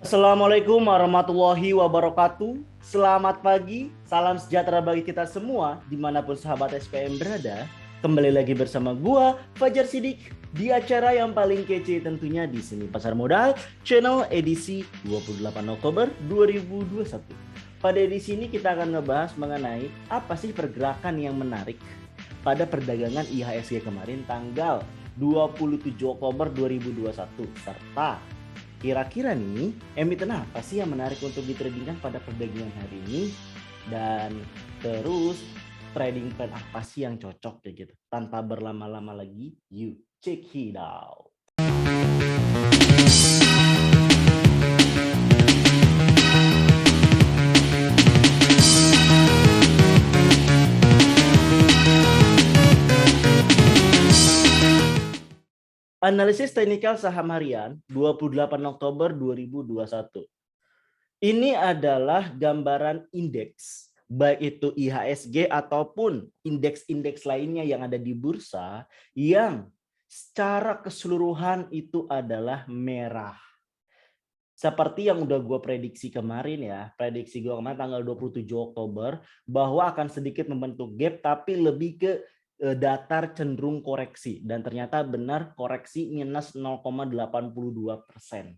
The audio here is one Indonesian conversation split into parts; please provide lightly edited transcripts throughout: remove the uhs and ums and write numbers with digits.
Assalamualaikum warahmatullahi wabarakatuh. Selamat pagi, salam sejahtera bagi kita semua dimanapun sahabat SPM berada. Kembali lagi bersama gua Fajar Sidik di acara yang paling kece tentunya di sini Pasar Modal Channel edisi 28 Oktober 2021. Pada edisi ini kita akan ngebahas mengenai apa sih pergerakan yang menarik pada perdagangan IHSG kemarin tanggal 27 Oktober 2021 serta kira-kira nih, emiten apa sih yang menarik untuk ditradingkan pada perdagangan hari ini? Dan terus trading plan apa sih yang cocok kayak gitu? Tanpa berlama-lama lagi, you check it out. Analisis teknikal saham harian 28 Oktober 2021. Ini adalah gambaran indeks, baik itu IHSG ataupun indeks-indeks lainnya yang ada di bursa yang secara keseluruhan itu adalah merah. Seperti yang udah gue prediksi kemarin ya, prediksi gue kemarin tanggal 27 Oktober bahwa akan sedikit membentuk gap tapi lebih ke datar cenderung koreksi dan ternyata benar koreksi minus 0,82%.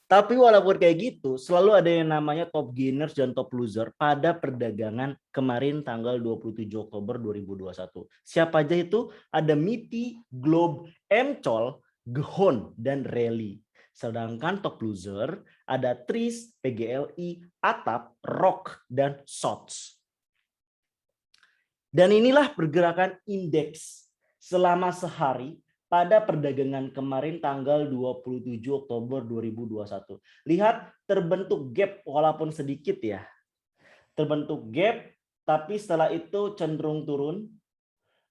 Tapi walaupun kayak gitu, selalu ada yang namanya top gainers dan top loser pada perdagangan kemarin tanggal 27 Oktober 2021. Siapa aja itu? Ada MITI, Globe, MCOL, Gehon, dan Rally. Sedangkan top loser ada Tris, PGLI, Atap, Rock, dan SOTS. Dan inilah pergerakan indeks selama sehari pada perdagangan kemarin tanggal 27 Oktober 2021. Lihat terbentuk gap walaupun sedikit ya. Terbentuk gap tapi setelah itu cenderung turun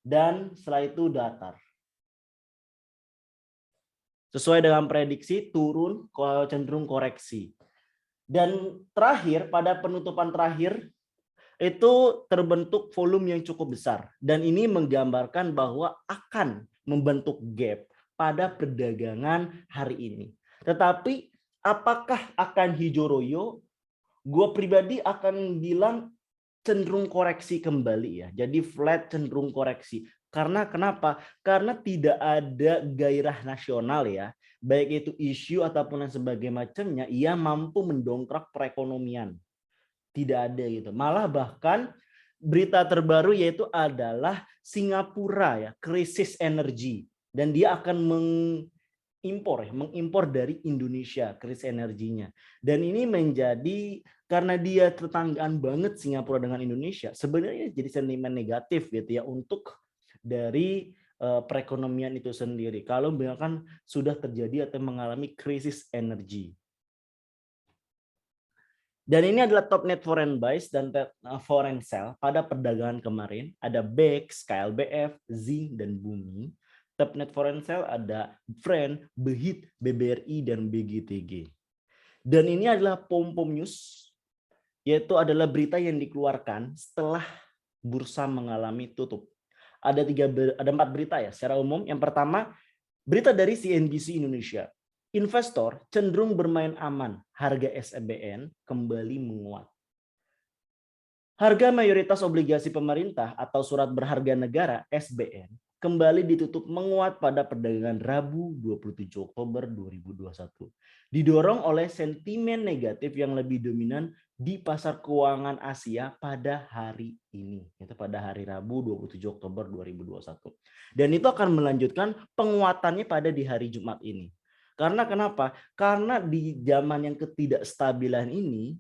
dan setelah itu datar. Sesuai dengan prediksi turun cenderung koreksi. Dan terakhir pada penutupan terakhir itu terbentuk volume yang cukup besar dan ini menggambarkan bahwa akan membentuk gap pada perdagangan hari ini. Tetapi apakah akan hijau royo? Gue pribadi akan bilang cenderung koreksi kembali ya. Jadi flat cenderung koreksi. Karena kenapa? Karena tidak ada gairah nasional ya. Baik itu isu ataupun yang sebagainya macamnya, ia mampu mendongkrak perekonomian. Tidak ada gitu. Malah bahkan berita terbaru yaitu adalah Singapura ya, krisis energi dan dia akan mengimpor dari Indonesia krisis energinya. Dan ini menjadi karena dia tetanggaan banget Singapura dengan Indonesia, sebenarnya jadi sentimen negatif gitu ya untuk dari perekonomian itu sendiri. Kalau misalkan sudah terjadi atau mengalami krisis energi. Dan ini adalah top net foreign buys dan foreign sell pada perdagangan kemarin. Ada BEX, KLBF, Zing, dan Bumi. Top net foreign sell ada Friend, Behit, BBRI, dan BGTG. Dan ini adalah pom-pom news, yaitu adalah berita yang dikeluarkan setelah bursa mengalami tutup. Ada 4 berita ya secara umum. Yang pertama, berita dari CNBC Indonesia. Investor cenderung bermain aman, harga SBN kembali menguat. Harga mayoritas obligasi pemerintah atau surat berharga negara SBN kembali ditutup menguat pada perdagangan Rabu 27 Oktober 2021. Didorong oleh sentimen negatif yang lebih dominan di pasar keuangan Asia pada hari ini, yaitu pada hari Rabu 27 Oktober 2021. Dan itu akan melanjutkan penguatannya pada di hari Jumat ini. Karena kenapa? Karena di zaman yang ketidakstabilan ini,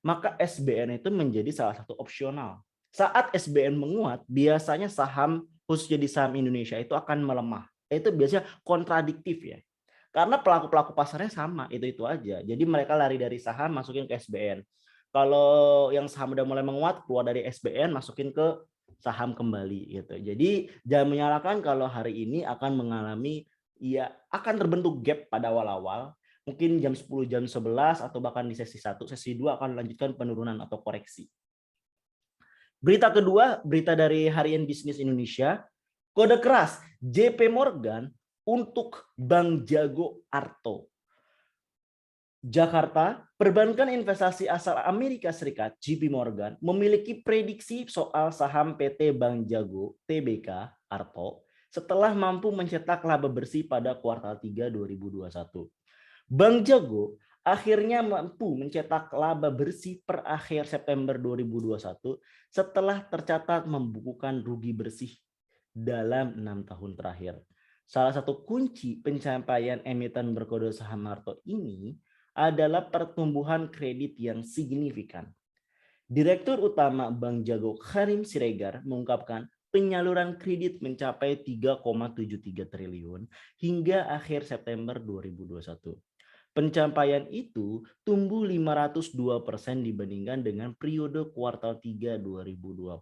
maka SBN itu menjadi salah satu opsional. Saat SBN menguat, biasanya saham, khususnya di saham Indonesia itu akan melemah. Itu biasanya kontradiktif ya. Karena pelaku-pelaku pasarnya sama, itu aja. Jadi mereka lari dari saham, masukin ke SBN. Kalau yang saham udah mulai menguat, keluar dari SBN, masukin ke saham kembali gitu. Jadi jangan menyalahkan kalau hari ini akan mengalami akan terbentuk gap pada awal-awal, mungkin jam 10, jam 11 atau bahkan di sesi 1, sesi 2 akan melanjutkan penurunan atau koreksi. Berita kedua, berita dari Harian Bisnis Indonesia, kode keras JP Morgan untuk Bank Jago Arto. Jakarta, perbankan investasi asal Amerika Serikat, JP Morgan, memiliki prediksi soal saham PT Bank Jago, TBK, Arto, setelah mampu mencetak laba bersih pada kuartal 3 2021. Bank Jago akhirnya mampu mencetak laba bersih per akhir September 2021 setelah tercatat membukukan rugi bersih dalam 6 tahun terakhir. Salah satu kunci pencapaian emiten berkode saham Arto ini adalah pertumbuhan kredit yang signifikan. Direktur Utama Bank Jago Karim Siregar mengungkapkan penyaluran kredit mencapai 3,73 triliun hingga akhir September 2021. Pencapaian itu tumbuh 502% dibandingkan dengan periode kuartal 3 2020.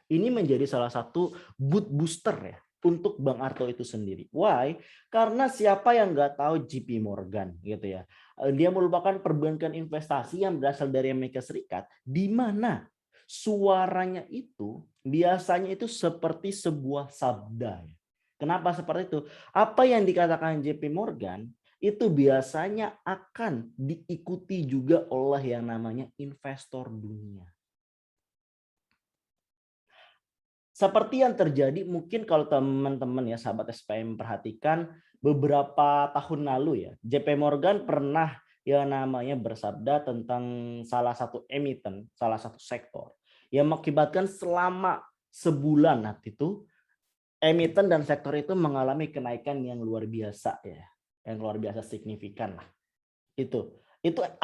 Ini menjadi salah satu booster ya untuk Bang Arto itu sendiri. Why? Karena siapa yang nggak tahu JP Morgan gitu ya. Dia merupakan perbankan investasi yang berasal dari Amerika Serikat, di mana suaranya itu biasanya itu seperti sebuah sabda. Kenapa seperti itu? Apa yang dikatakan JP Morgan itu biasanya akan diikuti juga oleh yang namanya investor dunia. Seperti yang terjadi mungkin kalau teman-teman ya sahabat SPM perhatikan beberapa tahun lalu ya, JP Morgan pernah yang namanya bersabda tentang salah satu emiten, salah satu sektor yang mengakibatkan selama sebulan itu emiten dan sektor itu mengalami kenaikan yang luar biasa ya, yang luar biasa signifikan lah. Itu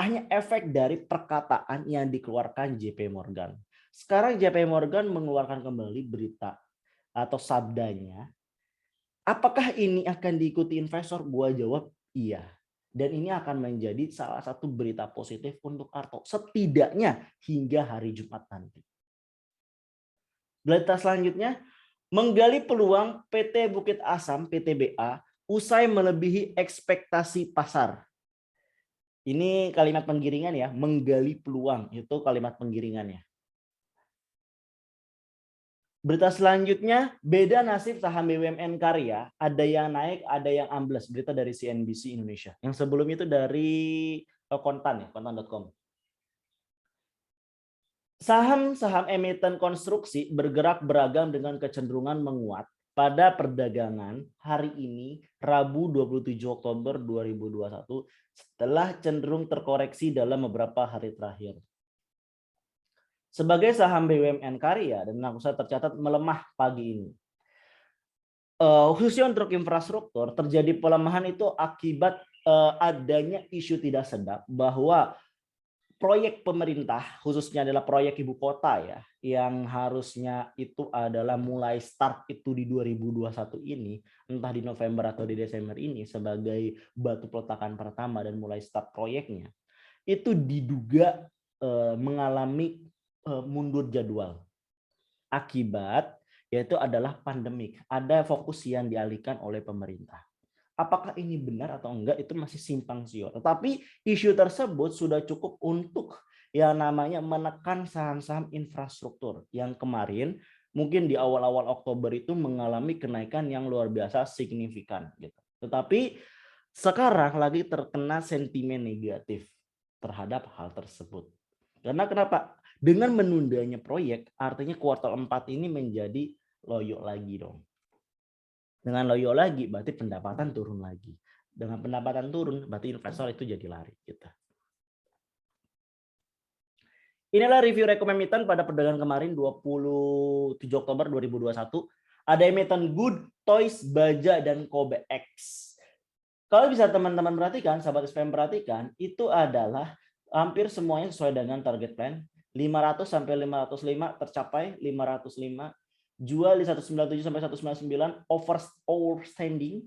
hanya efek dari perkataan yang dikeluarkan JP Morgan. Sekarang JP Morgan mengeluarkan kembali berita atau sabdanya. Apakah ini akan diikuti investor? Gua jawab iya. Dan ini akan menjadi salah satu berita positif untuk Arto. Setidaknya hingga hari Jumat nanti. Berita selanjutnya, menggali peluang PT Bukit Asam PTBA usai melebihi ekspektasi pasar. Ini kalimat penggiringan ya, menggali peluang, itu kalimat penggiringannya. Berita selanjutnya, beda nasib saham BUMN Karya, ada yang naik, ada yang ambles. Berita dari CNBC Indonesia. Yang sebelum itu dari Kontan ya, kontan.com. Saham-saham emiten konstruksi bergerak beragam dengan kecenderungan menguat pada perdagangan hari ini Rabu 27 Oktober 2021 setelah cenderung terkoreksi dalam beberapa hari terakhir. Sebagai saham BUMN Karya dan Nakusa tercatat melemah pagi ini. Khususnya untuk infrastruktur terjadi pelemahan itu akibat adanya isu tidak sedap bahwa proyek pemerintah khususnya adalah proyek ibu kota ya yang harusnya itu adalah mulai start itu di 2021 ini entah di November atau di Desember ini sebagai batu peletakan pertama dan mulai start proyeknya itu diduga mengalami mundur jadwal akibat yaitu adalah pandemik, ada fokus yang dialihkan oleh pemerintah. Apakah ini benar atau enggak itu masih simpang siur. Tetapi isu tersebut sudah cukup untuk yang namanya menekan saham-saham infrastruktur yang kemarin mungkin di awal-awal Oktober itu mengalami kenaikan yang luar biasa signifikan gitu. Tetapi sekarang lagi terkena sentimen negatif terhadap hal tersebut. Karena kenapa? Dengan menundanya proyek artinya kuartal 4 ini menjadi loyo lagi dong. Dengan loyo lagi berarti pendapatan turun lagi. Dengan pendapatan turun berarti investor itu jadi lari gitu. Inilah review rekom emiten pada perdagangan kemarin 27 Oktober 2021. Ada emiten Good, Toys, Baja dan Kobe X. Kalau bisa teman-teman perhatikan, sahabat SPM perhatikan, itu adalah hampir semuanya sesuai dengan target plan. 500 sampai 505 tercapai 505. Jual di 197 sampai 199, outstanding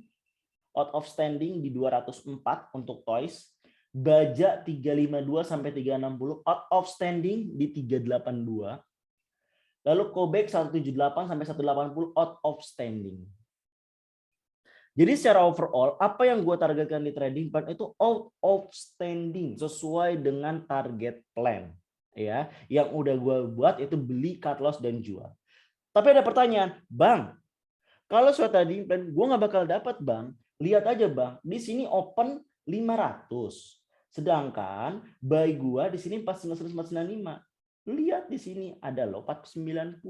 out of standing di 204 untuk Toys. Baja 352 sampai 360, out of standing di 382. Lalu Kobe 178 sampai 180 out of standing. Jadi secara overall, apa yang gue targetkan di trading plan itu out of standing sesuai dengan target plan, ya. Yang udah gue buat itu beli, cut loss dan jual. Tapi ada pertanyaan, Bang, kalau sesuai trading plan gue nggak bakal dapat, Bang. Lihat aja, Bang, di sini open 500. Sedangkan buy gua di sini 495. Lihat di sini ada low 490.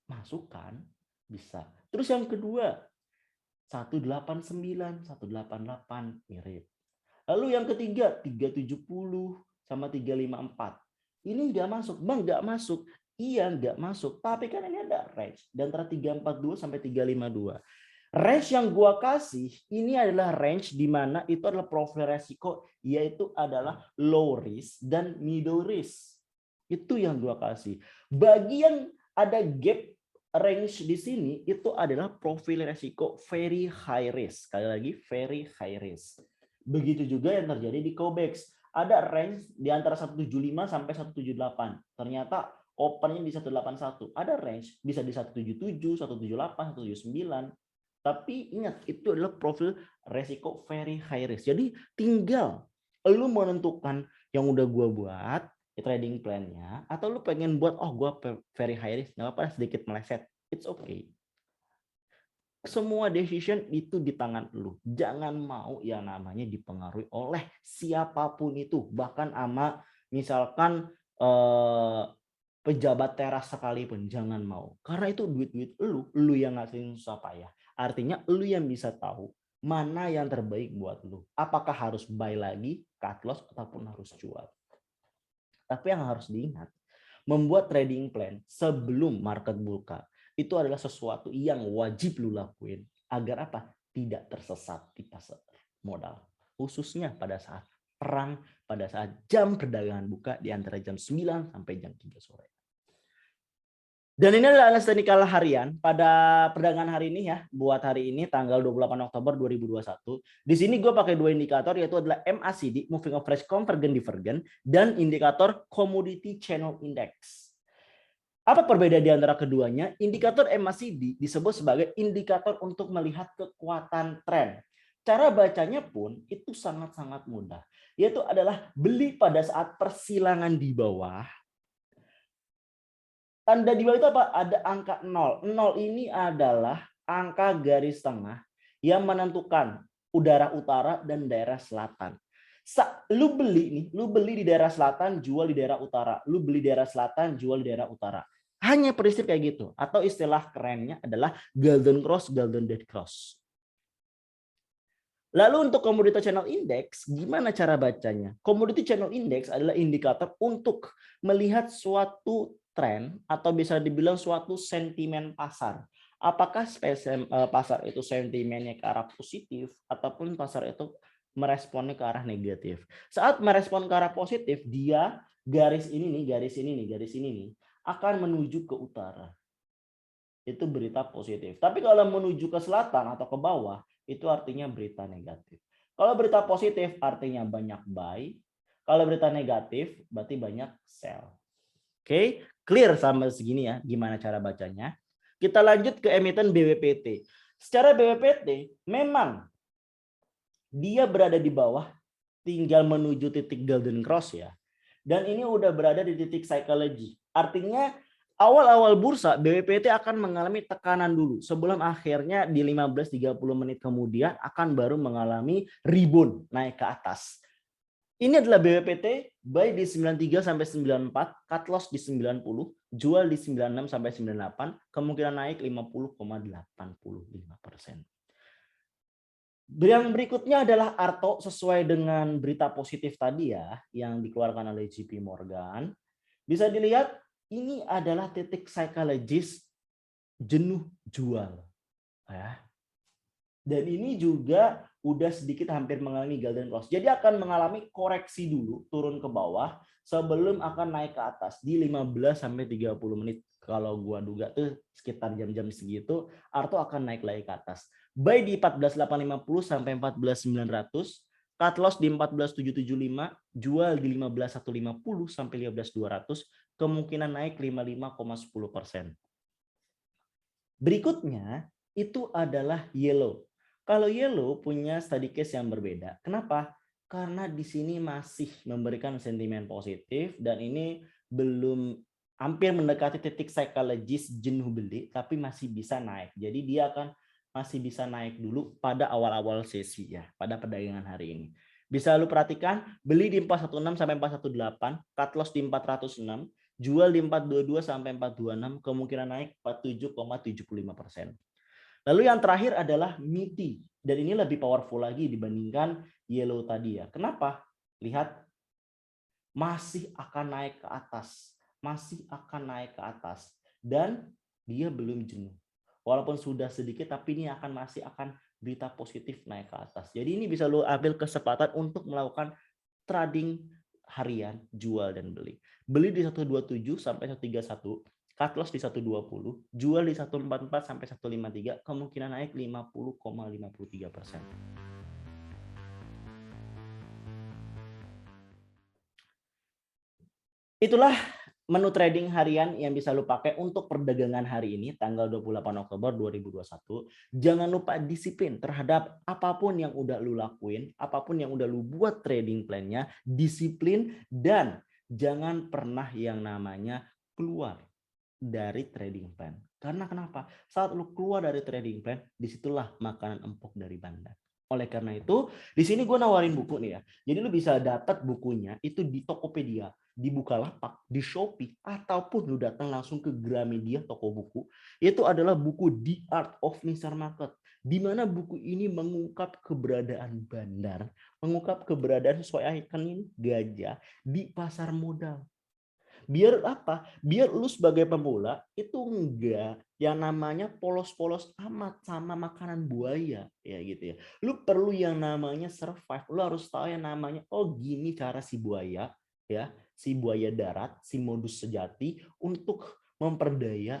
Masukkan bisa. Terus yang kedua 189, 188 mirip. Lalu yang ketiga 370 sama 354. Ini nggak masuk. Bang, nggak masuk. Iya, nggak masuk. Tapi kan ini ada range di antara 342 sampai 352. Range yang gua kasih ini adalah range di mana itu adalah profil resiko, yaitu adalah low risk dan middle risk. Itu yang gua kasih. Bagi yang ada gap range di sini itu adalah profil resiko very high risk. Sekali lagi very high risk. Begitu juga yang terjadi di COBEX. Ada range di antara 175 sampai 178. Ternyata opennya di 181. Ada range bisa di 177, 178, 179. Tapi ingat, itu adalah profil resiko very high risk. Jadi tinggal lu menentukan yang udah gua buat trading plan-nya, atau lu pengen buat, oh gua very high risk, nggak apa-apa sedikit meleset. It's okay. Semua decision itu di tangan lu. Jangan mau yang namanya dipengaruhi oleh siapapun itu. Bahkan sama misalkan pejabat teras sekalipun. Jangan mau. Karena itu duit-duit lu yang ngasihin susah payah. Artinya lu yang bisa tahu mana yang terbaik buat lu. Apakah harus buy lagi, cut loss, ataupun harus jual. Tapi yang harus diingat, membuat trading plan sebelum market buka itu adalah sesuatu yang wajib lu lakuin agar apa? Tidak tersesat di pasar modal. Khususnya pada saat perang, pada saat jam perdagangan buka di antara jam 9 sampai jam 3 sore. Dan ini adalah analisa teknikal harian pada perdagangan hari ini ya, buat hari ini tanggal 28 Oktober 2021. Di sini gue pakai dua indikator, yaitu adalah MACD, Moving Average Convergent Divergent, dan indikator Commodity Channel Index. Apa perbedaan di antara keduanya? Indikator MACD disebut sebagai indikator untuk melihat kekuatan tren. Cara bacanya pun itu sangat-sangat mudah, yaitu adalah beli pada saat persilangan di bawah. Tanda di bawah itu apa? Ada angka 0. 0 ini adalah angka garis tengah yang menentukan udara utara dan daerah selatan. Lu beli di daerah selatan, jual di daerah utara. Lu beli di daerah selatan, jual di daerah utara. Hanya prinsip kayak gitu. Atau istilah kerennya adalah golden cross, golden dead cross. Lalu untuk Commodity Channel Index, gimana cara bacanya? Commodity Channel Index adalah indikator untuk melihat suatu tren atau bisa dibilang suatu sentimen pasar. Apakah pasar itu sentimennya ke arah positif ataupun pasar itu meresponnya ke arah negatif. Saat merespon ke arah positif, dia garis ini nih akan menuju ke utara. Itu berita positif. Tapi kalau menuju ke selatan atau ke bawah, itu artinya berita negatif. Kalau berita positif artinya banyak buy. Kalau berita negatif berarti banyak sell. Oke, clear sama segini ya gimana cara bacanya. Kita lanjut ke emiten BWPT. Secara BWPT memang dia berada di bawah, tinggal menuju titik golden cross ya. Dan ini udah berada di titik psychology. Artinya awal-awal bursa BWPT akan mengalami tekanan dulu sebelum akhirnya di 15-30 menit kemudian akan baru mengalami rebound naik ke atas. Ini adalah BWPT, buy di 93 sampai 94, cut loss di 90, jual di 96 sampai 98, kemungkinan naik 50,85%. Yang berikutnya adalah Arto sesuai dengan berita positif tadi ya yang dikeluarkan oleh JP Morgan. Bisa dilihat ini adalah titik psikologis jenuh jual. Ya. Dan ini juga udah sedikit hampir mengalami golden cross. Jadi akan mengalami koreksi dulu turun ke bawah sebelum akan naik ke atas di 15 sampai 30 menit. Kalau gua duga tuh sekitar jam-jam segitu Arto akan naik lagi ke atas. Buy di 14.850 sampai 14.900. Cut loss di 14.775, jual di 15.150 sampai 15.200, kemungkinan naik 55,10%. Berikutnya itu adalah yellow. Kalau yellow punya study case yang berbeda. Kenapa? Karena di sini masih memberikan sentimen positif dan ini belum hampir mendekati titik psikologis jenuh beli, tapi masih bisa naik. Jadi dia akan masih bisa naik dulu pada awal-awal sesi ya, pada perdagangan hari ini. Bisa lu perhatikan, beli di 416 sampai 418, cut loss di 406, jual di 422 sampai 426, kemungkinan naik 47,75%. Lalu yang terakhir adalah MITI, dan ini lebih powerful lagi dibandingkan yellow tadi ya. Kenapa? Lihat, masih akan naik ke atas, masih akan naik ke atas, dan dia belum jenuh. Walaupun sudah sedikit, tapi ini masih akan berita positif naik ke atas. Jadi ini bisa lo ambil kesempatan untuk melakukan trading harian, jual dan beli. Beli di 127 sampai 131, cut loss di 120, jual di 144 sampai 153, kemungkinan naik 50,53%. Itulah menu trading harian yang bisa lu pakai untuk perdagangan hari ini tanggal 28 Oktober 2021. Jangan lupa disiplin terhadap apapun yang udah lu lakuin, apapun yang udah lu buat trading plan-nya, disiplin dan jangan pernah yang namanya keluar dari trading plan. Karena kenapa? Saat lu keluar dari trading plan, disitulah makanan empuk dari bandar. Oleh karena itu, di sini gue nawarin buku nih ya. Jadi lu bisa dapat bukunya itu di Tokopedia, di Bukalapak, di Shopee, ataupun lu datang langsung ke Gramedia toko buku. Itu adalah buku The Art of Mr. Market, di mana buku ini mengungkap keberadaan bandar, mengungkap keberadaan sesuai ikonin gajah di pasar modal. Biar apa? Biar lu sebagai pemula itu enggak yang namanya polos-polos amat sama makanan buaya ya gitu ya. Lu perlu yang namanya survive. Lu harus tahu yang namanya oh gini cara si buaya ya, si buaya darat, si modus sejati untuk memperdaya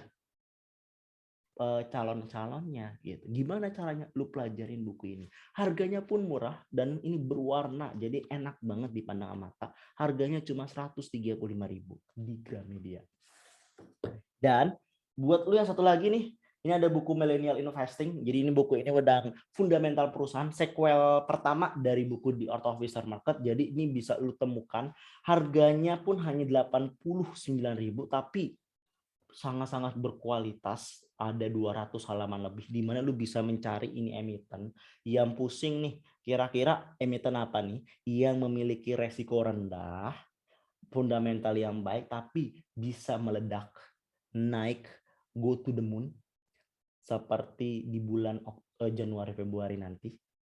calon-calonnya gitu. Gimana caranya? Lu pelajarin buku ini. Harganya pun murah dan ini berwarna jadi enak banget dipandang mata. Harganya cuma 135.000 di Gramedia. Dan buat lu yang satu lagi nih, ini ada buku Millennial Investing. Jadi ini buku ini udah fundamental perusahaan, sequel pertama dari buku The Art of Mr. Market. Jadi ini bisa lu temukan. Harganya pun hanya 89.000 tapi sangat-sangat berkualitas, ada 200 halaman lebih di mana lu bisa mencari ini emiten yang pusing nih, kira-kira emiten apa nih yang memiliki resiko rendah, fundamental yang baik tapi bisa meledak, naik, go to the moon seperti di bulan Januari Februari nanti.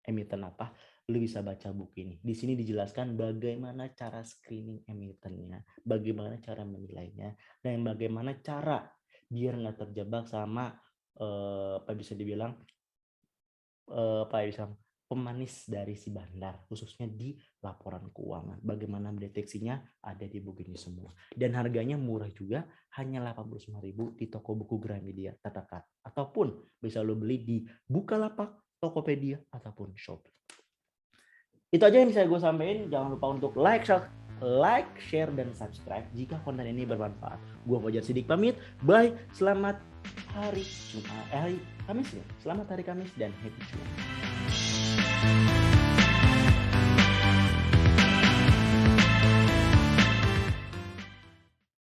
Emiten apa? Lu bisa baca buku ini. Di sini dijelaskan bagaimana cara screening emitennya, bagaimana cara menilainya, dan bagaimana cara biar nggak terjebak sama apa bisa dibilang pemanis dari si bandar, khususnya di laporan keuangan. Bagaimana mendeteksinya ada di buku ini semua. Dan harganya murah juga, hanya 89.000 di toko buku Gramedia terdekat. Ataupun bisa lo beli di Bukalapak, Tokopedia, ataupun Shopee. Itu aja yang bisa gue sampaikan. Jangan lupa untuk like, share, dan subscribe jika konten ini bermanfaat. Gue Fajar Sidik pamit. Bye. Selamat hari Kamis ya. Selamat hari Kamis dan happy Jumat.